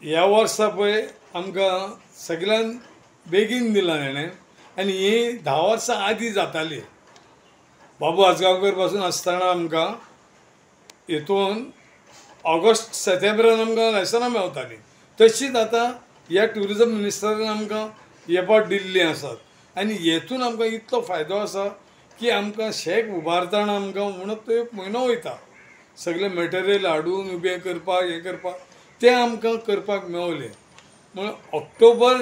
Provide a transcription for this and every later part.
ह्या वर्सा पळय आमकां सगळ्यान बेगीन दिला ताणें आनी ही 10 वर्सां आदीं जाताली। बाबू आजगांवकर पासून आसतना आमकां हितून ऑगस्ट सप्टेंबरान आमकां लायसनां मेवतालीं। तशीच आतां ह्या ट्युरिजम मिनिस्टरान आमकां हे पावट दिल्लीं आसात आनी हेतून आमकां इतलो फायदो आसा की आमकां शेक उबारतना आमकां म्हणत तो एक म्हयनो वयता सगळें मटेरियल हाडून उबें करपाक हें करपाक तें आमकां करपाक मेवलें। म्हण ऑक्टोबर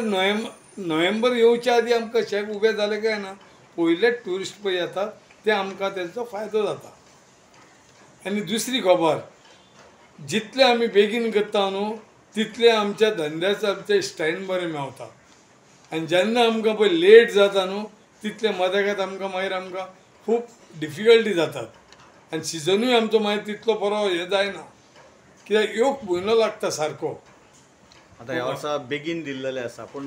नोव्हेंबर येवच्या आदीं आमकां शेक उबें जालें काय ना पयले ट्युरिस्ट पळय येतात ते आमकां तेचो फायदो जाता। आनी दुसरी खबर जितले आमी बेगीन करता न्हू तितले आमच्या धंद्याचे आमचे स्टँड बरें मेवता आनी जेन्ना आमकां पळय लेट जाता न्हू तितले मदेगात आमकां मागीर आमकां खूब डिफिकल्टी जातात आनी सिजनूय आमचो मागीर तितलो बरो हें जायना कित्याक एक म्हयनो लागता सारको। आता ह्या वर्सा बेगीन दिल्लेले आसा पूण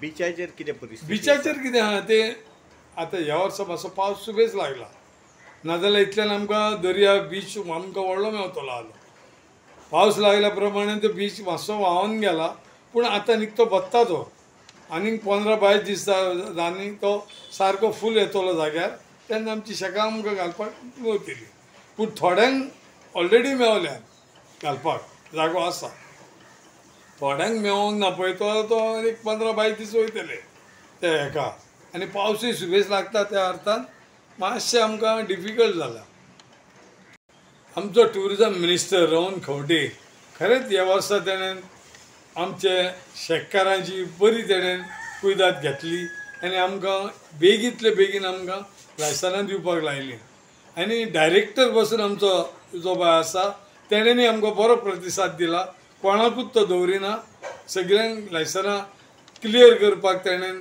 बिचाचेर कितें परिस्थिती? बिचाचेर कितें आहा तें आतां ह्या वर्सा मातसो पावस सुबेज लागला नाजाल्यार इतल्यान आमकां दर्या बीच आमकां व्हडलो मेवतलो आसलो। पावस लागल्या प्रमाणे तो बीच मातसो व्हांवन गेला पूण आतां निकतो बत्ता तो आनीक 15-22 दीस जावनी तो सारको फूल येतलो जाग्यार तेन्ना आमची शेकां आमकां घालपाक मेवतली। पूण थोड्यांक ऑलरेडी मेवल्यात घालपाक जागो आसा, थोड्यांक मेवोंक ना पळय तो एक 15-22 दीस वयतले ते हेका आनी पावसूय सुबेज लागता त्या अर्थान मातशें आमकां डिफिकल्ट जाला। आमचो ट्युरिजम मिनिस्टर रमण खंवटे खरेंच ह्या वर्सा तेणें आमचे शेतकारांची बरी तेणें कुयदाद घेतली आनी आमकां बेगींतले बेगीन आमकां लायसनां दिवपाक लायलीं आनी डायरेक्टर पासून आमचो जो बाय आसा तेणेंनी आमकां बरो प्रतिसाद दिला, कोणाकूच तो दवरिना, सगळ्यांक लायसनां क्लियर करपाक तेणें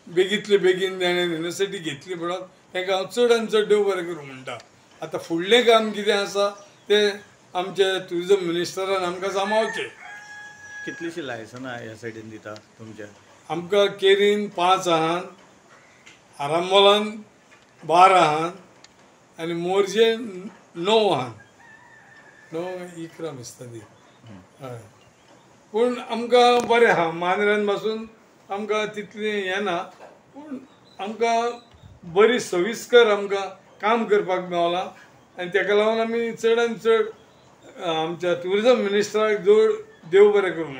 बेगींतले बेगीन तेणें युनिवर्सिटी घेतली म्हणून ताका हांव चड आनी चड देव बरें करूं म्हणटा। आतां फुडलें काम कितें आसा तें आमचे ट्युरिजम मिनिस्टरान आमकां सांबाळचें। कितलीशीं लायसनां ह्या सायडीन दिता तुमच्या? आमकां केरीन 5 आहात, आरांबोलान 12 आहात आनी मोरजेन 9 आहात, 9-11 दिसता ती हय। पूण आमकां बरें आहा, मांद्र्यान पासून आमकां तितलें हें ना पूण आमकां बरी सविस्कर आमकां काम करपाक मेवलां आनी ताका लागून आमी चड आनी चड आमच्या ट्युरिजम मिनिस्टराक देव बरें करूं म्हणटा।